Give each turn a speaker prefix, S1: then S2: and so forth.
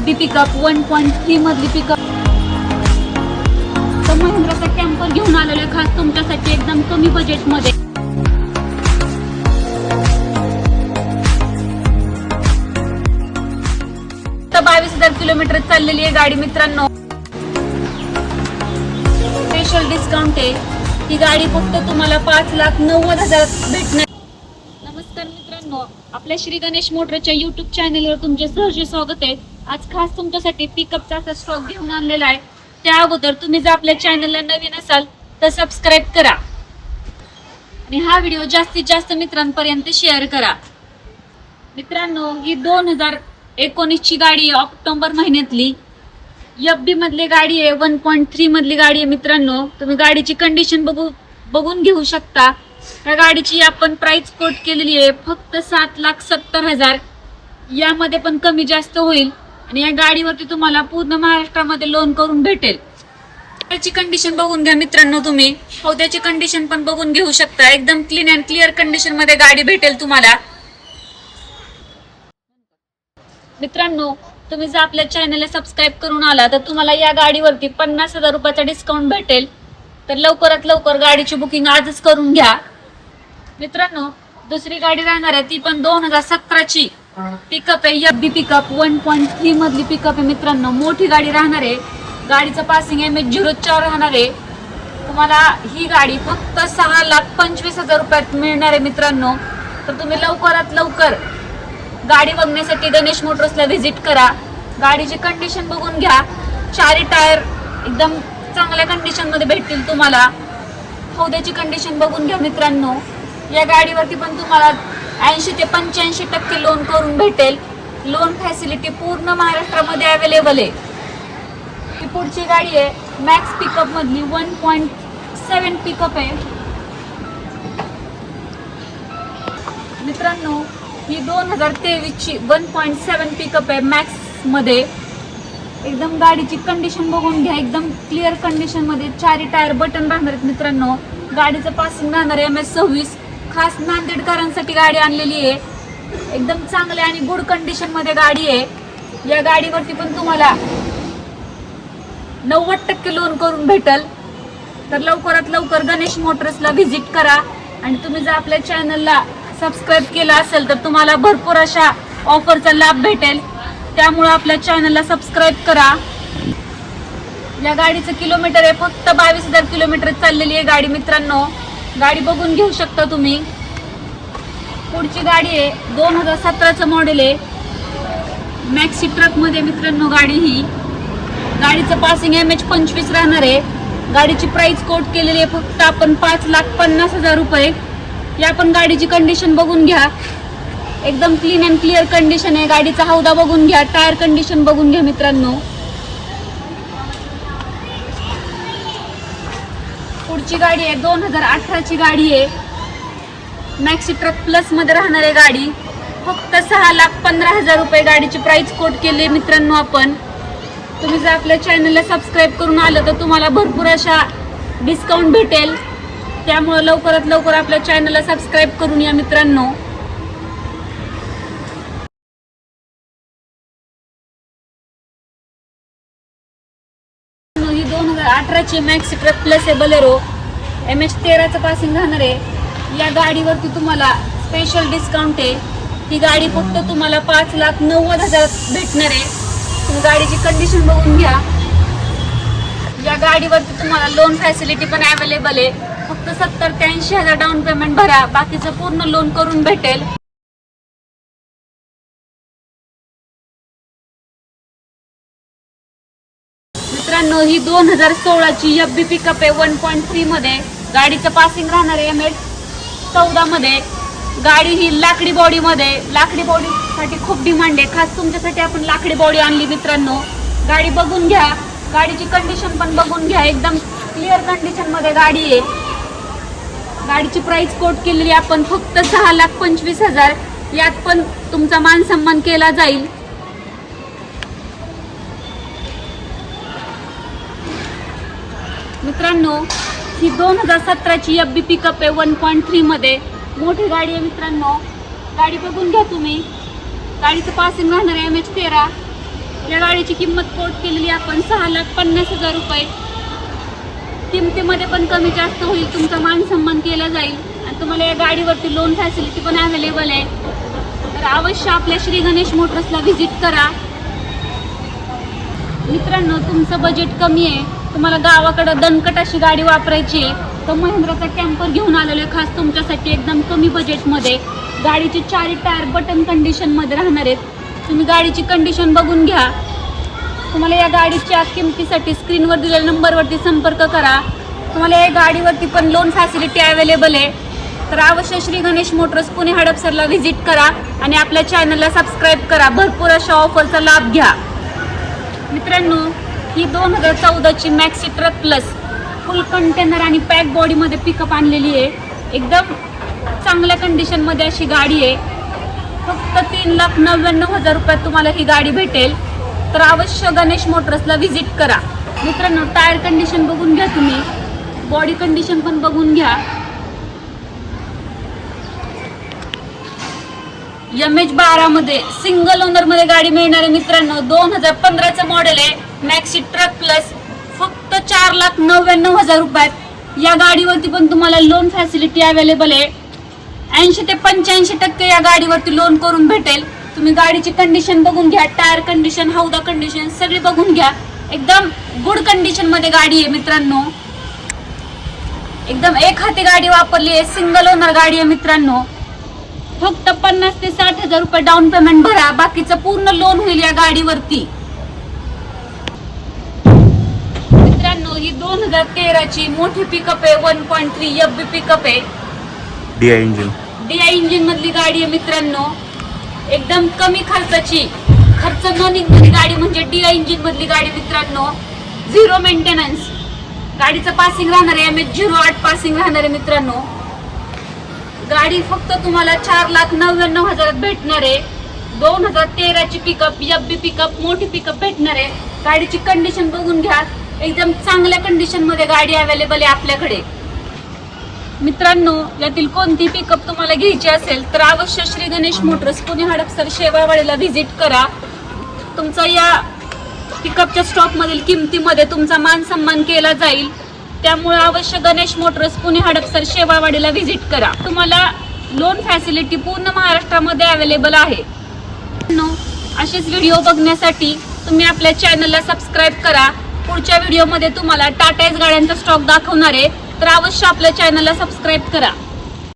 S1: बी pickup 1.3 मधली pickup तर महिंद्राचा camper घेऊन आलेलो आहे खास तुमच्यासाठी एकदम कमी बजेट मध्ये. 22,000 किलोमीटर चाललेली आहे गाडी मित्रांनो. स्पेशल डिस्काउंट आहे. ही गाडी फक्त तुम्हाला 5,90,000 भेटणार. नमस्कार मित्रांनो, आपल्या श्री गणेश मोटरच्या युट्यूब चॅनलवर तुमचे सहर्ष स्वागत आहे. आज खास तुमच्यासाठी पिकअपचा असा स्टॉक घेऊन आणलेला आहे. त्या अगोदर तुम्ही जर आपल्या चॅनलला नवीन असाल तर सबस्क्राईब करा आणि हा व्हिडिओ जास्तीत जास्त मित्रांपर्यंत शेअर करा. मित्रांनो, ही 2019 ची गाडी आहे, ऑक्टोबर महिन्यातली. FB मधली गाडी आहे, 1.3 मधली गाडी आहे मित्रांनो. तुम्ही गाडीची कंडिशन बघून घेऊ शकता. या गाडीची आपण प्राइस कोट केलेली आहे फक्त 7,70,000. यामध्ये पण कमी जास्त होईल आणि या गाडीवरती तुम्हाला पूर्ण महाराष्ट्रामध्ये लोन करून भेटेल. त्याची कंडिशन बघून घ्या मित्रांनो. तुम्ही हौद्याची कंडिशन पण बघून घेऊ शकता. एकदम क्लीन अँड क्लिअर कंडिशन मध्ये गाडी भेटेल तुम्हाला. मित्रांनो, तुम्ही जर आपल्या चॅनलला सबस्क्राईब करून आला तर तुम्हाला या गाडीवरती 50,000 रुपयाचा डिस्काउंट भेटेल. तर लवकरात लवकर गाडीची बुकिंग आजच करून घ्या. मित्रांनो, दुसरी गाडी राहणार आहे ती पण 2017 ची पिकअप आहे. FB पिकअप 1.3 मधली पिकअप आहे मित्रांनो. मोठी गाडी राहणार आहे. गाडीचं पासिंग MH04 राहणार आहे. तुम्हाला ही गाडी फक्त 6,25,000 रुपयात मिळणार आहे मित्रांनो. तर तुम्ही लवकरात लवकर गाडी बघण्यासाठी गणेश मोटर्सला व्हिजिट करा. गाडीची कंडिशन बघून घ्या. चारी टायर एकदम चांगल्या कंडिशन मध्ये भेटतील तुम्हाला. हौद्याची कंडिशन बघून घ्या मित्रांनो. या गाडीवरती पण तुम्हाला 80 ते 85% लोन करून भेटेल. लोन फॅसिलिटी पूर्ण महाराष्ट्रामध्ये अवेलेबल आहे. ही पुढची गाडी आहे मॅक्स पिकअप मधली 1.7 पिकअप आहे मित्रांनो. ही 2023 ची 1.7 पिकअप आहे मॅक्स मध्ये. एकदम गाडीची कंडिशन बघून घ्या. एकदम क्लिअर कंडिशन मध्ये चारी टायर बटन राहणार आहेत मित्रांनो. गाडीचं पासिंग राहणार आहे MS26. खास नांदेडकरांसाठी गाडी आणलेली आहे. एकदम चांगल्या आणि गुड कंडिशन मध्ये गाडी आहे. या गाडीवरती पण तुम्हाला 90% लोन करून भेटल. तर लवकरात लवकर गणेश मोटर्सला व्हिजिट करा. आणि तुम्ही जर आपल्या चॅनलला सबस्क्राईब केला असेल तर तुम्हाला भरपूर अशा ऑफरचा लाभ भेटेल. त्यामुळे आपल्या चॅनलला सबस्क्राईब करा. या गाडीचं किलोमीटर आहे फक्त 22,000 किलोमीटर चाललेली आहे गाडी मित्रांनो. गाडी बघून घेऊ शकता तुम्ही. पुढची गाडी आहे 2017चं मॉडेल आहे. मॅक्सी ट्रक मध्ये मित्रांनो गाडी ही. गाडीचं पासिंग MH25 राहणार आहे. गाडीची प्राइस कोट केलेली आहे फक्त आपण 5,50,000 रुपये. या पण गाडीची कंडिशन बघून घ्या. एकदम क्लीन अँड क्लिअर कंडिशन आहे. गाडीचा हौदा बघून घ्या. टायर कंडिशन बघून घ्या मित्रांनो. पुढची गाडी आहे 2018 ची गाडी आहे. मॅक्सी ट्रक प्लस मध्ये राहणार आहे गाडी. फक्त 6,15,000 रुपये गाडीची प्राइस कोट केली मित्रांनो आपण. तुम्ही जर आपल्या चॅनलला सबस्क्राईब करून आलं तर तुम्हाला भरपूर अशा डिस्काउंट भेटेल. त्यामुळे लवकरात लवकर आपल्या चॅनलला सबस्क्राईब करून या मित्रांनो. ही 2018 ची मॅक्सी ट्रक प्लस आहे बलेरो. MH13चं पासिंग राहणार आहे. या गाडीवरती तुम्हाला स्पेशल डिस्काउंट आहे. ही गाडी फक्त तुम्हाला 5,90,000 भेटणार आहे. तुम्ही गाडीची कंडिशन बघून घ्या. या गाडीवरती तुम्हाला लोन फॅसिलिटी पण अवेलेबल आहे. फक्त 70,000 ते 80,000 डाऊन पेमेंट भरा. बाकीचं पूर्ण लोन करून भेटेल. मित्रांनो, ही 2016 ची FB पिकअप आहे 1.3 मध्ये. गाडीचं पासिंग राहणार आहे MH14 मध्ये. गाडी ही लाकडी बॉडी मध्ये. लाकडी बॉडी साठी खूप डिमांड आहे. खास तुमच्यासाठी आपण लाकडी बॉडी आणली मित्रांनो. गाडी बघून घ्या. गाडीची कंडिशन पण बघून घ्या. एकदम क्लिअर कंडिशन मध्ये गाडी आहे. गाडीची प्राइस कोट केलेली आपण फक्त 6,25,000. यात पण तुमचा मान सन्मान केला जाईल. मित्रांनो, ही 2017 ची FB पिकअप आहे 1.3 मध्ये. मोठी गाडी आहे मित्रांनो. गाडी बघून घ्या तुम्ही. गाडीचं पासिंग राहणार आहे MH13. या गाडीची किंमत कोट केलेली आपण 6,50,000 रुपये. किमतीमध्ये पण कमी जास्त होईल, तुमचा मान सन्मान केला जाईल आणि तुम्हाला या गाडीवरती लोन फॅसिलिटी पण अवेलेबल आहे. तर अवश्य आपल्या श्री गणेश मोटर्सला व्हिजिट करा. मित्रांनो, तुमचं बजेट कमी आहे, तुम्हाला गावाकडे दणकट अशी गाडी वापरायची आहे, तर महिंद्राचा कॅम्पर घेऊन आलेलो आहे खास तुमच्यासाठी एकदम कमी बजेटमध्ये. गाडीचे 4 टायर बटन कंडिशनमध्ये राहणार आहेत. तुम्ही गाडीची कंडिशन बघून घ्या. तुम्हाला या गाडीच्या किमतीसाठी स्क्रीनवर दिलेल्या नंबरवरती संपर्क करा. तुम्हाला या गाडीवरती पण लोन फॅसिलिटी अवेलेबल आहे. तर अवश्य श्री गणेश मोटर्स पुणे हडपसरला व्हिजिट करा आणि आपल्या चॅनलला सबस्क्राईब करा. भरपूर अशा ऑफरचा लाभ घ्या. मित्रांनो, ही 2014ची maxi truck plus full container आणि पॅक बॉडीमध्ये पिकअप आणलेली आहे. एकदम चांगल्या कंडिशनमध्ये अशी गाडी आहे. फक्त 3,99,000 रुपयात तुम्हाला ही गाडी भेटेल. तर अवश्य गणेश मोटर्सला व्हिजिट करा. मित्रांनो, टायर कंडिशन बघून घ्या, तुम्ही बॉडी कंडिशन पण बघून घ्या. MH12 मध्ये सिंगल ओनर मध्ये गाडी मिळणार आहे. मित्रांनो, 2015चं मॉडेल आहे, मॅक्सी ट्रक प्लस, फक्त 4,99,000 रुपयात. या गाडीवरती पण तुम्हाला लोन फॅसिलिटी अवेलेबल आहे. 80 ते 85% या गाडीवरती लोन करून भेटेल. तुम्ही गाडीची कंडिशन बघून घ्या, टायर कंडिशन, हौदा कंडिशन सगळी बघून घ्या. एकदम गुड कंडिशन मध्ये गाडी आहे. मित्रांनो, एकदम एक हाती गाडी वापरली आहे, सिंगल ओनर गाडी आहे. मित्रांनो, फक्त 50,000 ते 60,000 रुपये डाऊन पेमेंट भरा, बाकीचं पूर्ण लोन होईल या गाडीवरती. मित्रांनो, ही 2013ची मोठी पिकअप आहे, 1.3 FB पिकअप आहे, DI इंजिन मधली गाडी आहे. मित्रांनो, एकदम कमी खर्चाची, खर्च न निघणारी गाडी म्हणजे DI इंजिन मधली गाडी. मित्रांनो, 0 मेंटेनन्स गाडीचं पासिंग राहणार आहे, MH08 पासिंग राहणार आहे. मित्रांनो, गाडी फक्त तुम्हाला 4,99,000 भेटणार आहे. 2013ची पिकअप, FB पिकअप, मोठी पिकअप भेटणार आहे. गाडीची कंडिशन बघून घ्या, एकदम चांगल्या कंडिशन मध्ये गाडी अवेलेबल आहे आपल्याकडे. मित्रांनो, यातील कोणती पिकअप तुम्हाला घ्यायची असेल तर अवश्य श्री गणेश मोटर्स पुणे हडपसर शेवाळवाडीला व्हिजिट करा. तुमचा या पिकअपच्या स्टॉक मधील किमतीमध्ये तुमचा मान सन्मान केला जाईल. त्यामुळे अवश्य गणेश मोटर्स पुणे हडपसर शेवाळवाडीला व्हिजिट करा. तुम्हाला लोन फॅसिलिटी पूर्ण महाराष्ट्रामध्ये अवेलेबल आहे. असेच व्हिडिओ बघण्यासाठी तुम्ही आपल्या चॅनलला सबस्क्राईब करा. पुढच्या व्हिडिओमध्ये तुम्हाला टाटा एस गाड्यांचा स्टॉक दाखवणार आहे, तर अवश्य आपल्या चॅनलला सबस्क्राईब करा.